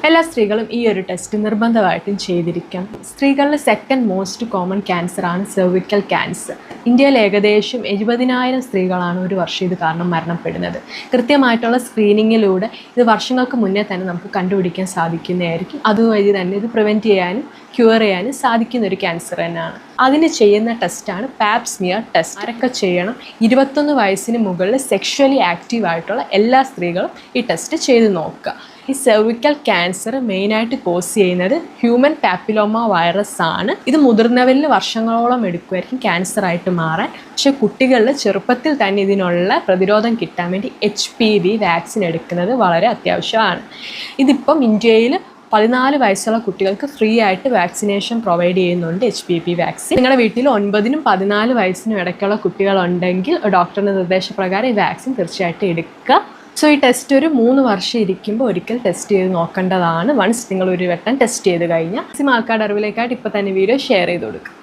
എല്ലാ സ്ത്രീകളും ഈ ഒരു ടെസ്റ്റ് നിർബന്ധമായിട്ടും ചെയ്തിരിക്കണം. സ്ത്രീകളിലെ സെക്കൻഡ് മോസ്റ്റ് കോമൺ ക്യാൻസറാണ് സെർവിക്കൽ ക്യാൻസർ. ഇന്ത്യയിൽ ഏകദേശം 70,000 സ്ത്രീകളാണ് ഒരു വർഷം ഇത് കാരണം മരണപ്പെടുന്നത്. കൃത്യമായിട്ടുള്ള സ്ക്രീനിങ്ങിലൂടെ ഇത് വർഷങ്ങൾക്ക് മുന്നേ തന്നെ നമുക്ക് കണ്ടുപിടിക്കാൻ സാധിക്കുന്നതായിരിക്കും. അതുവഴി തന്നെ ഇത് പ്രിവെൻറ്റ് ചെയ്യാനും ക്യൂർ ചെയ്യാനും സാധിക്കുന്ന ഒരു ക്യാൻസർ തന്നെയാണ്. അതിന് ചെയ്യുന്ന ടെസ്റ്റാണ് പാപ് സ്മിയർ ടെസ്റ്റ്. ആരൊക്കെ ചെയ്യണം? 21 വയസ്സിന് മുകളിൽ സെക്ഷുവലി ആക്റ്റീവ് ആയിട്ടുള്ള എല്ലാ സ്ത്രീകളും ഈ ടെസ്റ്റ് ചെയ്ത് നോക്കുക. ഈ സെർവിക്കൽ ക്യാൻസർ മെയിനായിട്ട് കോസ് ചെയ്യുന്നത് ഹ്യൂമൻ പാപ്പിലോമ വൈറസ് ആണ്. ഇത് മുതിർന്നവരിൽ വർഷങ്ങളോളം എടുക്കുമായിരിക്കും ക്യാൻസറായിട്ട് മാറാൻ. പക്ഷേ കുട്ടികളിൽ ചെറുപ്പത്തിൽ തന്നെ ഇതിനുള്ള പ്രതിരോധം കിട്ടാൻ വേണ്ടി HPV വാക്സിൻ എടുക്കുന്നത് വളരെ അത്യാവശ്യമാണ്. ഇതിപ്പം ഇന്ത്യയിൽ 14 വയസ്സുള്ള കുട്ടികൾക്ക് ഫ്രീ ആയിട്ട് വാക്സിനേഷൻ പ്രൊവൈഡ് ചെയ്യുന്നുണ്ട് HPV വാക്സിൻ. നിങ്ങളുടെ വീട്ടിൽ 9-നും 14 വയസ്സിനും ഇടയ്ക്കുള്ള കുട്ടികളുണ്ടെങ്കിൽ ഡോക്ടറുടെ നിർദ്ദേശപ്രകാരം ഈ വാക്സിൻ തീർച്ചയായിട്ടും എടുക്കുക. സോ ഈ ടെസ്റ്റ് ഒരു 3 വർഷം ഇരിക്കുമ്പോൾ ഒരിക്കൽ ടെസ്റ്റ് ചെയ്ത് നോക്കേണ്ടതാണ്. വൺസ് നിങ്ങൾ ഒരു വട്ടം ടെസ്റ്റ് ചെയ്ത് കഴിഞ്ഞാൽ മാക്സിമം ആൾക്കാരുടെ അറിവിലേക്കായിട്ട് ഇപ്പോൾ തന്നെ വീഡിയോ ഷെയർ ചെയ്ത് കൊടുക്കുക.